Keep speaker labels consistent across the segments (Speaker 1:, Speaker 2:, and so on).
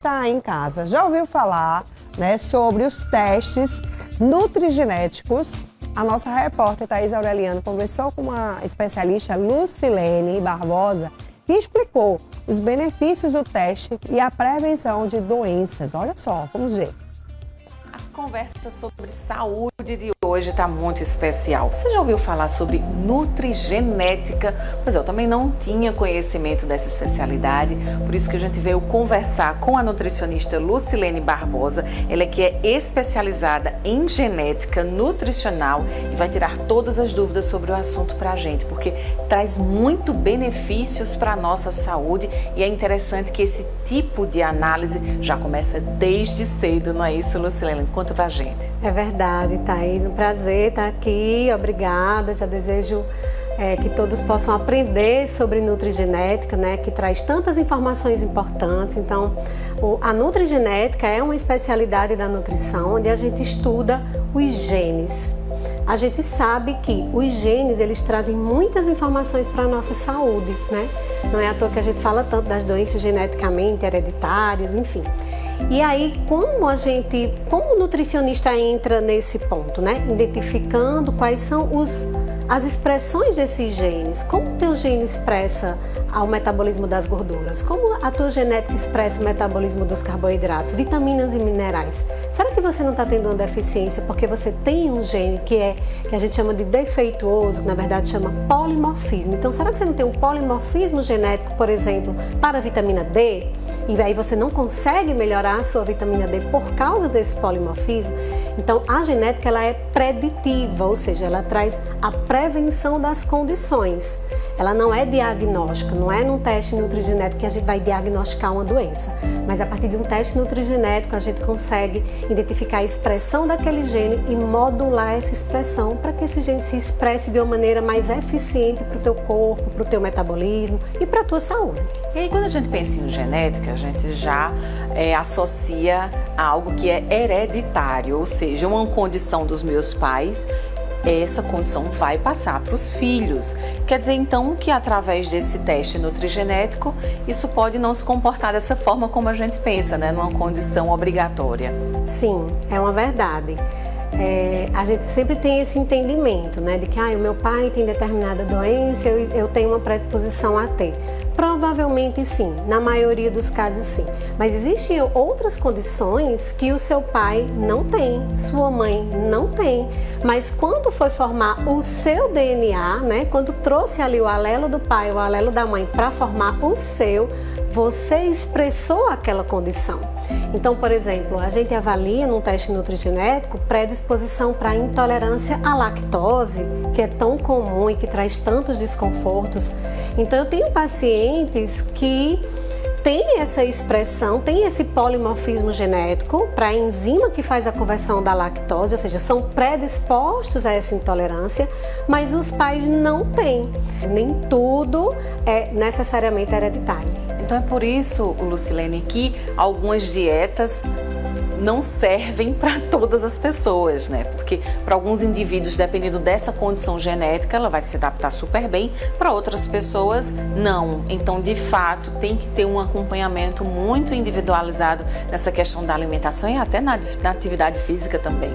Speaker 1: Está em casa, já ouviu falar, né, sobre os testes nutrigenéticos? A nossa repórter Thaís Aureliano conversou com uma especialista, Lucilene Barbosa, que explicou os benefícios do teste e a prevenção de doenças. Olha só, vamos ver.
Speaker 2: A conversa sobre saúde de hoje está muito especial. Você já ouviu falar sobre nutrigenética? Pois eu também não tinha conhecimento dessa especialidade, por isso que a gente veio conversar com a nutricionista Lucilene Barbosa, ela que é especializada em genética nutricional e vai tirar todas as dúvidas sobre o assunto para a gente, porque traz muito benefícios para a nossa saúde e é interessante que esse tipo de análise já começa desde cedo, não é isso, Lucilene? Conta pra gente.
Speaker 3: É verdade, Thaís. Um prazer estar aqui. Obrigada. Já desejo que todos possam aprender sobre nutrigenética, né, que traz tantas informações importantes. Então, a nutrigenética é uma especialidade da nutrição onde a gente estuda os genes. A gente sabe que os genes, eles trazem muitas informações para a nossa saúde, né? Não é à toa que a gente fala tanto das doenças geneticamente hereditárias, enfim. E aí, como o nutricionista entra nesse ponto, né? Identificando quais são as expressões desses genes. Como o teu gene expressa o metabolismo das gorduras? Como a tua genética expressa o metabolismo dos carboidratos, vitaminas e minerais? Será que você não está tendo uma deficiência porque você tem um gene que a gente chama de defeituoso, que na verdade chama polimorfismo? Então, será que você não tem um polimorfismo genético, por exemplo, para a vitamina D? E aí você não consegue melhorar a sua vitamina D por causa desse polimorfismo? Então, a genética ela é preditiva, ou seja, ela traz a prevenção das condições. Ela não é diagnóstica, não é num teste nutrigenético que a gente vai diagnosticar uma doença. Mas a partir de um teste nutrigenético a gente consegue identificar a expressão daquele gene e modular essa expressão para que esse gene se expresse de uma maneira mais eficiente para o teu corpo, para o teu metabolismo e para a tua saúde.
Speaker 2: E aí, quando a gente pensa em genética, a gente já associa a algo que é hereditário, ou seja, uma condição dos meus pais, essa condição vai passar para os filhos. Quer dizer, então, que através desse teste nutrigenético, isso pode não se comportar dessa forma como a gente pensa, né? Numa condição obrigatória.
Speaker 3: Sim, é uma verdade. A gente sempre tem esse entendimento, né? De que o meu pai tem determinada doença, eu tenho uma predisposição a ter. Provavelmente sim, na maioria dos casos sim. Mas existem outras condições que o seu pai não tem, sua mãe não tem. Mas quando foi formar o seu DNA, né, quando trouxe ali o alelo do pai, o alelo da mãe para formar o seu, você expressou aquela condição. Então, por exemplo, a gente avalia num teste nutrigenético predisposição para intolerância à lactose, que é tão comum e que traz tantos desconfortos. Então, eu tenho pacientes que têm essa expressão, têm esse polimorfismo genético para a enzima que faz a conversão da lactose, ou seja, são predispostos a essa intolerância, mas os pais não têm. Nem tudo é necessariamente hereditário.
Speaker 2: Então é por isso, Lucilene, que algumas dietas não servem para todas as pessoas, né? Porque para alguns indivíduos, dependendo dessa condição genética, ela vai se adaptar super bem, para outras pessoas, não. Então, de fato, tem que ter um acompanhamento muito individualizado nessa questão da alimentação e até na atividade física também.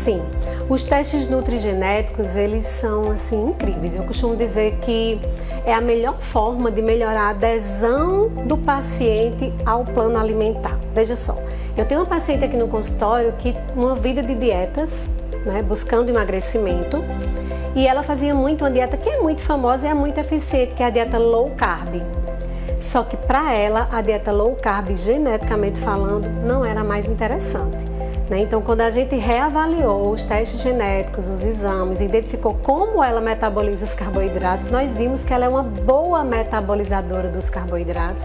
Speaker 3: Sim, os testes nutrigenéticos, eles são, assim, incríveis. Eu costumo dizer que é a melhor forma de melhorar a adesão do paciente ao plano alimentar. Veja só, eu tenho uma paciente aqui no consultório que uma vida de dietas, né, buscando emagrecimento, e ela fazia muito uma dieta que é muito famosa e é muito eficiente, que é a dieta low carb. Só que para ela, a dieta low carb, geneticamente falando, não era mais interessante. Então, quando a gente reavaliou os testes genéticos, os exames, identificou como ela metaboliza os carboidratos, nós vimos que ela é uma boa metabolizadora dos carboidratos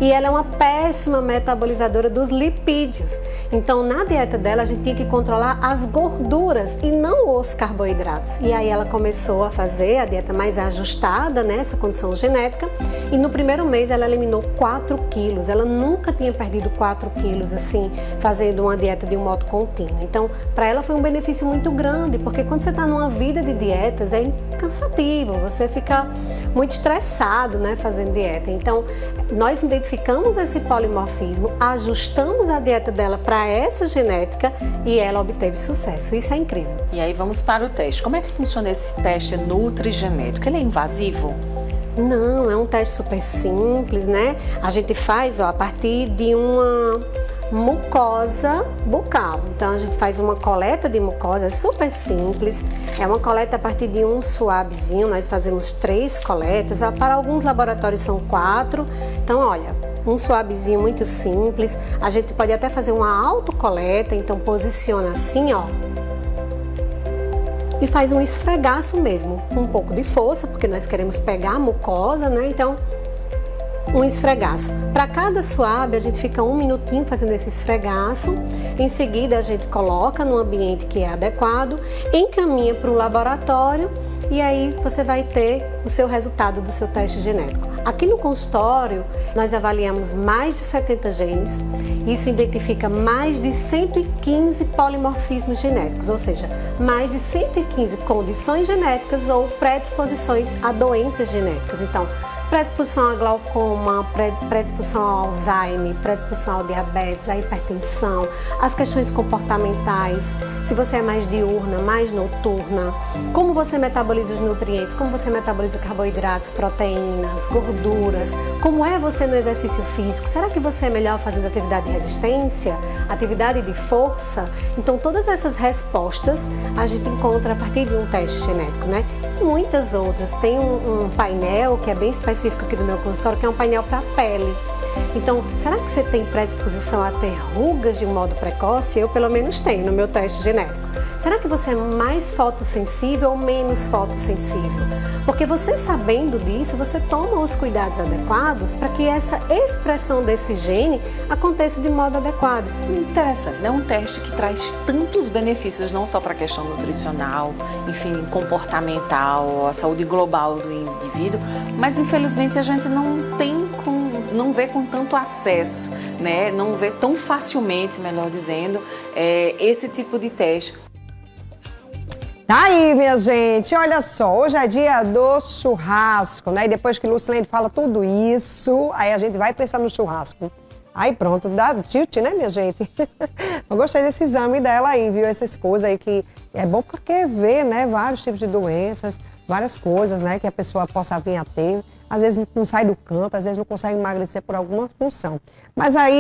Speaker 3: e ela é uma péssima metabolizadora dos lipídios. Então, na dieta dela, a gente tinha que controlar as gorduras e não os carboidratos. E aí ela começou a fazer a dieta mais ajustada, né, essa condição genética, e no primeiro mês ela eliminou 4 quilos. Ela nunca tinha perdido 4 quilos, assim, fazendo uma dieta de um modo contínuo. Então, para ela foi um benefício muito grande, porque quando você está numa vida de dietas, é cansativo, você fica muito estressado, né, fazendo dieta. Então, nós identificamos esse polimorfismo, ajustamos a dieta dela para essa genética e ela obteve sucesso. Isso é incrível.
Speaker 2: E aí vamos para o teste. Como é que funciona esse teste nutrigenético? Ele é invasivo?
Speaker 3: Não, é um teste super simples, né? A gente faz, ó, a partir de uma mucosa bucal. Então a gente faz uma coleta de mucosa, super simples. É uma coleta a partir de um suavezinho. Nós fazemos 3 coletas. Para alguns laboratórios são 4. Então, olha, um suavezinho muito simples. A gente pode até fazer uma autocoleta. Então posiciona assim, ó, e faz um esfregaço mesmo, com um pouco de força, porque nós queremos pegar a mucosa, né? Então, um esfregaço. Para cada suave, a gente fica 1 minutinho fazendo esse esfregaço. Em seguida, a gente coloca no ambiente que é adequado, encaminha para o laboratório e aí você vai ter o seu resultado do seu teste genético. Aqui no consultório, nós avaliamos mais de 70 genes. Isso identifica mais de 115 polimorfismos genéticos, ou seja, mais de 115 condições genéticas ou predisposições a doenças genéticas. Então, predisposição a glaucoma, predisposição ao Alzheimer, predisposição ao diabetes, à hipertensão, as questões comportamentais, se você é mais diurna, mais noturna, como você metaboliza os nutrientes, como você metaboliza carboidratos, proteínas, gorduras, como é você no exercício físico, será que você é melhor fazendo atividade de resistência, atividade de força? Então todas essas respostas a gente encontra a partir de um teste genético, né? E muitas outras. Tem um painel que é bem específico aqui do meu consultório, que é um painel para pele. Então, será que você tem predisposição a ter rugas de um modo precoce? Eu, pelo menos, tenho no meu teste genético. Será que você é mais fotossensível ou menos fotossensível? Porque você sabendo disso, você toma os cuidados adequados para que essa expressão desse gene aconteça de modo adequado.
Speaker 2: Interessante, né? Um teste que traz tantos benefícios, não só para a questão nutricional, enfim, comportamental, a saúde global do indivíduo, mas infelizmente a gente não vê com tanto acesso, né? Não vê tão facilmente, melhor dizendo, esse tipo de teste.
Speaker 1: Tá aí, minha gente, olha só, hoje é dia do churrasco, né? E depois que Lucilene fala tudo isso, aí a gente vai pensar no churrasco. Aí pronto, dá tilt, né, minha gente? Eu gostei desse exame dela aí, viu? Essas coisas aí que é bom porque vê, né, vários tipos de doenças, várias coisas, né, que a pessoa possa vir a ter. Às vezes não sai do canto, às vezes não consegue emagrecer por alguma função. Mas aí